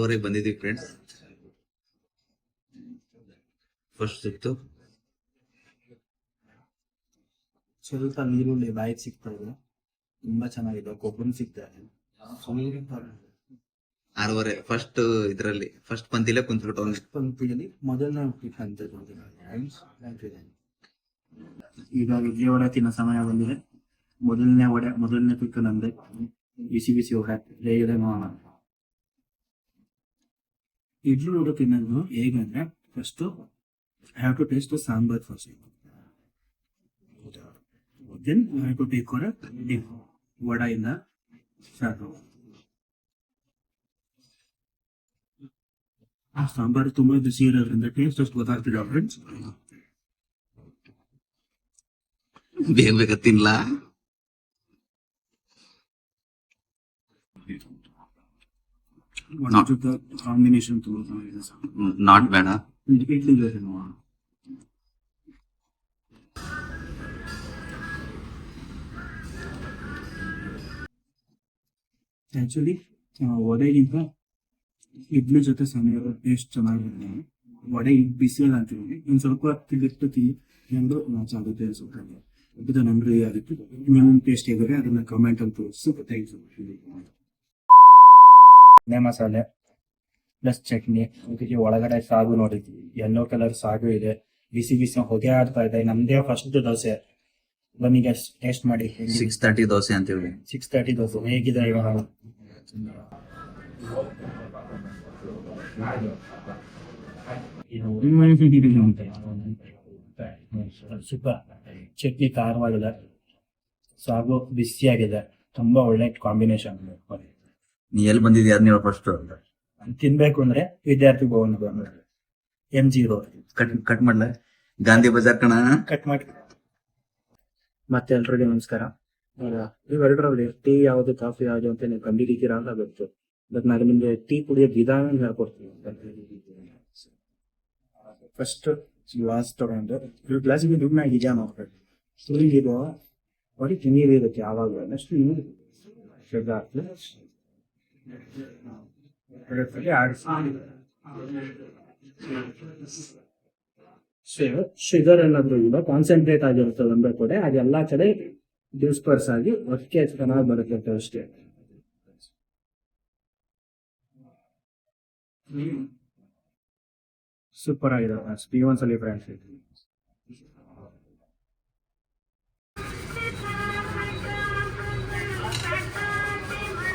6:30 ಬಂದಿದ್ದೀವಿ friends. First ಸಿಕ್ತು. ಸ್ವಲ್ಪ ನೀರುಳ್ಳಿ ಬಾಯಿಗೆ ಸಿಗ್ತಾ ಇದೆ, ತುಂಬಾ ಚೆನ್ನಾಗಿದೆ. ಕೊಬ್ಬರಿ ಸಿಗ್ತಾ ಇದೆ. 6:30 ಫಸ್ಟ್ ಇದ್ರಲ್ಲಿ ಫಸ್ಟ್ ಪಂಕ್ತಿಲೇ ಕುಂತ್ಬಿಟ್ಟು ಪಂಕ್ತಿಯಲ್ಲಿ ಮೊದಲನೇ ಅಂತ ಈಗ ಇಡ್ಲಿ ವಡೆ ತಿನ್ನೋ ಸಮಯ ಬಂದಿದೆ. ಮೊದಲನೇ ಪಿಕ್ ನಂದೆ. ಬಿಸಿ ಬಿಸಿ ವಡೆ ಹೇಗಿದೆ ನೋಡೋಣ. ಇಡ್ಲಿ ವಡೆ ತಿನ್ನೋದು ಹೇಗಂದ್ರೆ first have to taste sambar first, then have to take ವಡೆಯಿಂದ ಸ್ಟಾರ್ಟ್. ಸಾಂಬಾರು ತುಂಬಾ ಬಿಸಿ ಇರೋದ್ರಿಂದ ಟೇಸ್ಟ್ ಅಷ್ಟು ಗೊತ್ತಾಗ್ತಿದೆ ಫ್ರೆಂಡ್ಸ್. ಬೇಗ ಬೇಗ ತಿನ್ಲಾ? ಕಾಂಬಿನೇಷನ್ ತುಂಬಾ ಚೆನ್ನಾಗಿದೆ. ನಾಟ್ ಬೇಡ. ಇಡ್ಲಿ ಜೊತೆ ನೋಡೋಣ. ಆಕ್ಚುಲಿ ವಡೆಗಿಂತ ಇಡ್ಲಿ ಜೊತೆ ಸಮಯ ಟೇಸ್ಟ್ ಚೆನ್ನಾಗಿದೆ. ವಡೆ ಬಿಸಿ ಅಂತೀವಿ, ಒಂದು ಸ್ವಲ್ಪ ಬಿಟ್ಟು ಎಂದು ಚೆನ್ನಾಗುತ್ತೆ ಅನ್ಸುತ್ತೆ. ಇದು ನಮ್ಗೆ ಅದಕ್ಕೆ ನಿಮ್ಮ ಟೇಸ್ಟ್ ಹೇಗಿದೆ ಅದನ್ನ ಕಮೆಂಟ್ ಅಂತ ತೋರಿಸಿ. ಎಣ್ಣೆ ಮಸಾಲೆ ಪ್ಲಸ್ ಚಟ್ನಿ, ಇದಕ್ಕೆ ಒಳಗಡೆ ಸಾಗು ನೋಡಿದ್ವಿ, ಯೆಲ್ಲೋ ಕಲರ್ ಸಾಗು ಇದೆ. ಬಿಸಿ ಬಿಸಿ ಹೊಗೆ ಆಡ್ತಾ ಇದೆ. ನಮ್ದೇ ಫಸ್ಟ್ ದೋಸೆ, ಬನ್ನಿ ಟೇಸ್ಟ್ ಮಾಡಿ. 6:30 ದೋಸೆ ಅಂತೀವಿ. 6:30 ದೋಸೆ ಹೇಗಿದೆ ಇವಾಗ? ಸೂಪರ್. ಚಟ್ನಿ ಖಾರವಾಗಿದೆ, ಸಾಗು ಬಿಸಿಯಾಗಿದೆ, ತುಂಬಾ ಒಳ್ಳೆ ಕಾಂಬಿನೇಷನ್. ನೀ ಎಲ್ಲಿ ಬಂದಿದ್ಯಾ ನೀವು ಫಸ್ಟ್ ತಿನ್ಬೇಕು ಅಂದ್ರೆ ವಿದ್ಯಾರ್ಥಿ ಭವನ MG ರೋಡ್. ಕಟ್ ಮಾಡ್ಲ ಗಾಂಧಿ ಬಜಾರ್ ಕಣ. ಕಟ್ ಮಾಡಿ. ಮತ್ತೆ ಎಲ್ರಿಗೂ ನಮಸ್ಕಾರ. ನೀವೆರಡರಲ್ಲಿ ಟೀ ಯಾವುದು ಕಾಫಿ ಯಾವುದು ಅಂತ ನೀವು ಕಂಡಿದ್ದೀರಾ ಅಂತ ಗೊತ್ತು. ಬಟ್ ನಾನು ನಿಮಗೆ ಟೀ ಕುಡಿಯೋ ವಿಧಾನ ಹೇಳ್ಕೊಡ್ತೀನಿ. ಫಸ್ಟ್ ಗ್ಲಾಸ್ ತಗೊಂಡು ಗ್ಲಾಸಿಗೆ ದುಡ್ಡು ಆಗಿದೆಯಾ ನೋಡ್ಬೇಕು. ಸುರಿಗಿರೋ ಹೊಡಿತು ನೀರು ಇರುತ್ತೆ ಯಾವಾಗ ಅಷ್ಟು ನೀರು ಶುಗರ್ ಏನಾದ್ರು ಇಲ್ಲ, ಕಾನ್ಸಂಟ್ರೇಟ್ ಆಗಿರುತ್ತೆ ಒಂದೇ ಕಡೆ, ಅದೆಲ್ಲ ಕಡೆ ಡಿಸ್ಪರ್ಸ್ ಆಗಿ ಒಟ್ಟಿಗೆ ಚೆನ್ನಾಗಿ ಬರುತ್ತೆ ಅಷ್ಟೇ. ಸೂಪರ್ ಆಗಿದೆ. ಒಂದ್ಸಲಿ ಫ್ರೆಂಡ್ಸ್.